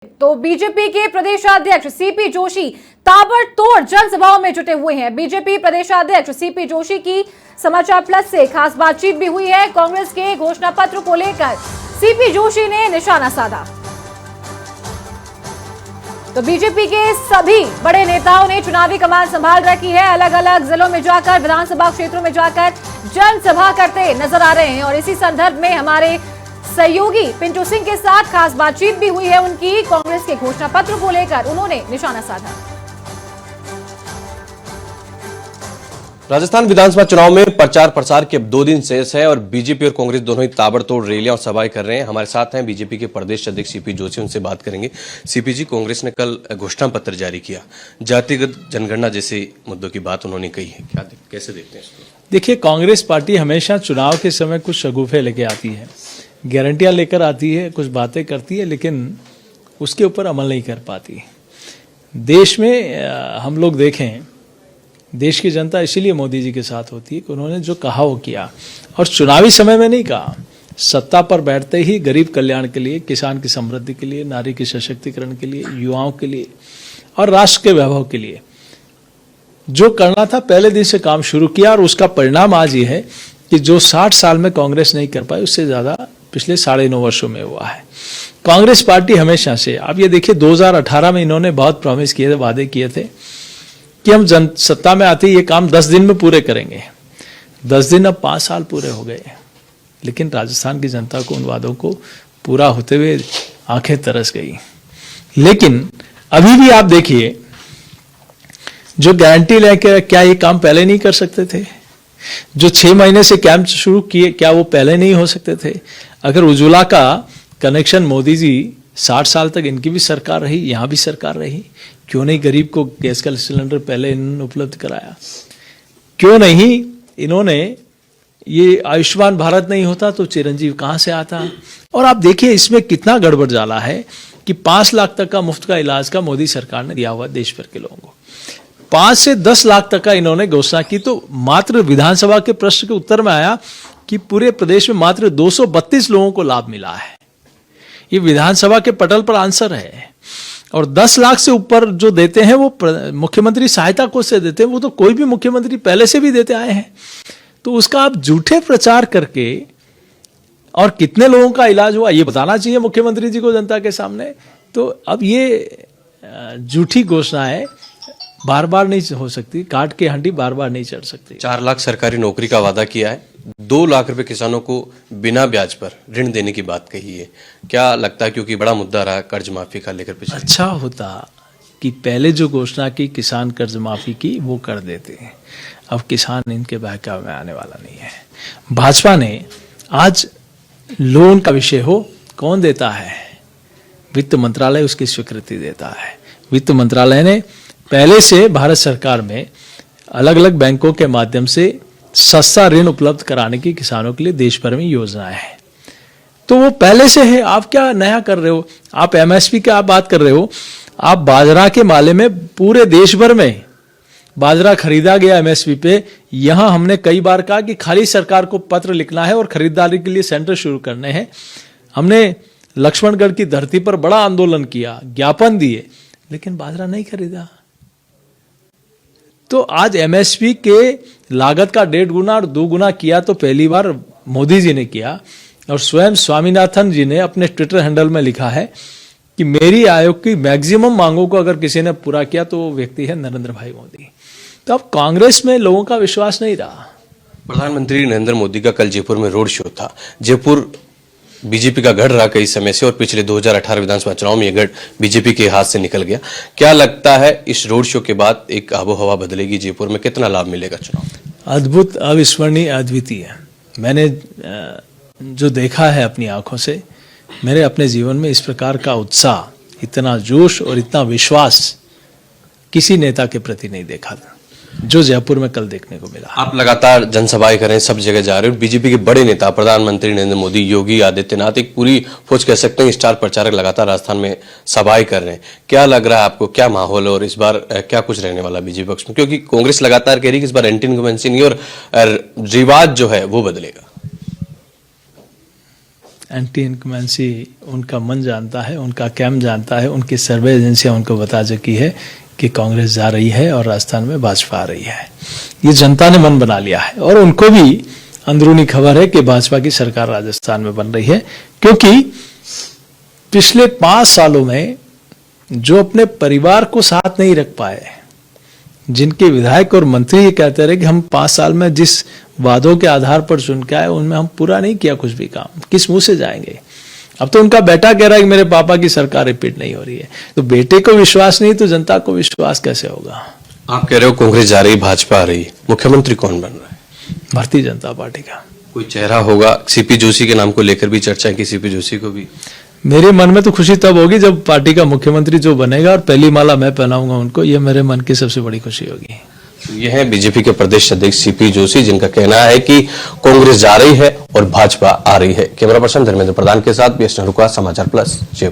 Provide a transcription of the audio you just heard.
तो बीजेपी के प्रदेशाध्यक्ष सीपी जोशी ताबड़तोड़ जनसभाओं में जुटे हुए हैं। बीजेपी प्रदेशाध्यक्ष सीपी जोशी की समाचार प्लस से खास बातचीत भी हुई है। कांग्रेस के घोषणा पत्र को लेकर सीपी जोशी ने निशाना साधा। तो बीजेपी के सभी बड़े नेताओं ने चुनावी कमान संभाल रखी है। अलग अलग जिलों में जाकर, विधानसभा क्षेत्रों में जाकर जनसभा करते नजर आ रहे हैं। और इसी संदर्भ में हमारे सहयोगी पिंटू सिंह के साथ खास बातचीत भी हुई है उनकी। कांग्रेस के घोषणा पत्र को लेकर उन्होंने निशाना साधा। राजस्थान विधानसभा चुनाव में प्रचार प्रसार के अब 2 दिन शेष है और बीजेपी और कांग्रेस दोनों ही ताबड़तोड़ रैलियां और सभाएं कर रहे हैं। हमारे साथ हैं बीजेपी के प्रदेश अध्यक्ष सीपी जोशी, उनसे बात करेंगे। सीपी जी, कांग्रेस ने कल घोषणा पत्र जारी किया, जातिगत जनगणना जैसे मुद्दों की बात उन्होंने कही है, कैसे देखते हैं इसको? देखिए, कांग्रेस पार्टी हमेशा चुनाव के समय कुछ शगुफे लेके आती है, गारंटियां लेकर आती है, कुछ बातें करती है, लेकिन उसके ऊपर अमल नहीं कर पाती। देश में हम लोग देखें, देश की जनता इसीलिए मोदी जी के साथ होती है कि उन्होंने जो कहा वो किया। और चुनावी समय में नहीं कहा, सत्ता पर बैठते ही गरीब कल्याण के लिए, किसान की समृद्धि के लिए, नारी के सशक्तिकरण के लिए, युवाओं के लिए और राष्ट्र के वैभव के लिए जो करना था पहले दिन से काम शुरू किया। और उसका परिणाम आज ये है कि जो 60 साल में कांग्रेस नहीं कर पाई, उससे ज्यादा पिछले 9.5 वर्षों में हुआ है। कांग्रेस पार्टी हमेशा से, आप ये देखिए, 2018 में इन्होंने बहुत प्रॉमिस किए थे, वादे किए थे कि हम सत्ता में आते ही ये काम 10 दिन में पूरे करेंगे। 10 दिन अब 5 साल पूरे हो गए, लेकिन राजस्थान की जनता को उन वादों को पूरा होते हुए आंखें तरस गई। लेकिन अभी भी आप देखिए, जो गारंटी लेकर, क्या ये काम पहले नहीं कर सकते थे? जो 6 महीने से कैंप शुरू किए, क्या वो पहले नहीं हो सकते थे? अगर उज्ज्वला का कनेक्शन मोदी जी 60 साल तक इनकी भी सरकार रही, यहां भी सरकार रही, क्यों नहीं गरीब को गैस का सिलेंडर पहले इन्होंने उपलब्ध कराया? क्यों नहीं इन्होंने, ये आयुष्मान भारत नहीं होता तो चिरंजीव कहां से आता? और आप देखिए इसमें कितना गड़बड़ जाला है कि 5 लाख तक का मुफ्त का इलाज का मोदी सरकार ने दिया हुआ देश भर के लोगों को। 5 से 10 लाख तक का इन्होंने घोषणा की, तो मात्र विधानसभा के प्रश्न के उत्तर में आया कि पूरे प्रदेश में मात्र 232 लोगों को लाभ मिला है। ये विधानसभा के पटल पर आंसर है। और 10 लाख से ऊपर जो देते हैं वो मुख्यमंत्री सहायता कोष से देते हैं, वो तो कोई भी मुख्यमंत्री पहले से भी देते आए हैं। तो उसका आप झूठे प्रचार करके, और कितने लोगों का इलाज हुआ ये बताना चाहिए मुख्यमंत्री जी को जनता के सामने। तो अब ये झूठी घोषणा है, बार बार नहीं हो सकती, काट के हंडी बार बार नहीं चढ़ सकती। 4 लाख सरकारी नौकरी का वादा किया है, 2 लाख रुपए किसानों को बिना ब्याज पर ऋण देने की बात कही है। क्या लगता है, क्योंकि बड़ा मुद्दा रहा कर्ज माफी का लेकर पिछले? अच्छा होता कि पहले जो घोषणा की किसान कर्ज माफी की वो कर देते हैं। अब किसान इनके बहकावे में आने वाला नहीं है। भाजपा ने आज लोन का विषय हो, कौन देता है? वित्त मंत्रालय उसकी स्वीकृति देता है। वित्त मंत्रालय ने पहले से भारत सरकार में अलग अलग बैंकों के माध्यम से सस्ता ऋण उपलब्ध कराने की किसानों के लिए देश भर में योजनाएं हैं। तो वो पहले से है, आप क्या नया कर रहे हो? आप एमएसपी की आप बात कर रहे हो, आप बाजरा के माले में पूरे देश भर में बाजरा खरीदा गया एमएसपी पे। यहां हमने कई बार कहा कि खाली सरकार को पत्र लिखना है और खरीदारी के लिए सेंटर शुरू करने हैं। हमने लक्ष्मणगढ़ की धरती पर बड़ा आंदोलन किया, ज्ञापन दिए, लेकिन बाजरा नहीं खरीदा। तो आज एमएसपी के लागत का 1.5 गुना और 2 गुना किया तो पहली बार मोदी जी ने किया। और स्वयं स्वामीनाथन जी ने अपने ट्विटर हैंडल में लिखा है कि मेरी आयोग की मैक्सिमम मांगों को अगर किसी ने पूरा किया तो वो व्यक्ति है नरेंद्र भाई मोदी। तो अब कांग्रेस में लोगों का विश्वास नहीं रहा। प्रधानमंत्री नरेंद्र मोदी का कल जयपुर में रोड शो था। जयपुर बीजेपी का गढ़ रहा कई समय से और पिछले 2018 विधानसभा चुनाव में यह गढ़ बीजेपी के हाथ से निकल गया। क्या लगता है इस रोड शो के बाद एक आबोहवा बदलेगी जयपुर में? कितना लाभ मिलेगा चुनाव? अद्भुत, अविस्मरणीय, अद्वितीय। मैंने जो देखा है अपनी आंखों से, मेरे अपने जीवन में इस प्रकार का उत्साह, इतना जोश और इतना विश्वास किसी नेता के प्रति नहीं देखा था जो जयपुर में कल देखने को मिला। आप लगातार जनसभाएं कर रहे हैं, सब जगह जा रहे हो। बीजेपी के बड़े नेता प्रधानमंत्री नरेंद्र मोदी, योगी आदित्यनाथ, एक पूरी फौज कह सकते हैं, स्टार प्रचारक लगातार राजस्थान में सभाएं कर रहे हैं। क्या लग रहा है आपको, क्या माहौल है और इस बार क्या कुछ रहने वाला बीजेपी पक्ष में? क्योंकि कांग्रेस लगातार कह रही है कि इस बार एंटी इनकम्बेंसी नहीं और रिवाज जो है वो बदलेगा। एंटी इनकमेंसी उनका मन जानता है, उनका कैम्प जानता है, उनकी सर्वे एजेंसियां उनको बता चुकी है कि कांग्रेस जा रही है और राजस्थान में भाजपा आ रही है। ये जनता ने मन बना लिया है और उनको भी अंदरूनी खबर है कि भाजपा की सरकार राजस्थान में बन रही है, क्योंकि पिछले 5 सालों में जो अपने परिवार को साथ नहीं रख पाए, जिनके विधायक और मंत्री ये कहते रहे कि हम 5 साल में जिस वादों के आधार पर चुन के आए उनमें हम पूरा नहीं किया कुछ भी काम, किस मुंह से जाएंगे। अब तो उनका बेटा कह रहा है कि मेरे पापा की सरकार रिपीट नहीं हो रही है, तो बेटे को विश्वास नहीं तो जनता को विश्वास कैसे होगा। आप कह रहे हो कांग्रेस जा रही, भाजपा आ रही, मुख्यमंत्री कौन बन रहा है? भारतीय जनता पार्टी का कोई चेहरा होगा? सीपी जोशी के नाम को लेकर भी चर्चा है कि सीपी जोशी को भी। मेरे मन में तो खुशी तब होगी जब पार्टी का मुख्यमंत्री जो बनेगा और पहली माला मैं पहनाऊंगा उनको, ये मेरे मन की सबसे बड़ी खुशी होगी। ये है बीजेपी के प्रदेश अध्यक्ष सीपी जोशी, जिनका कहना है कि कांग्रेस जा रही है और भाजपा आ रही है। कैमरा पर्सन धर्मेंद्र प्रधान के साथ बीएस नरुका, समाचार प्लस जयपुर।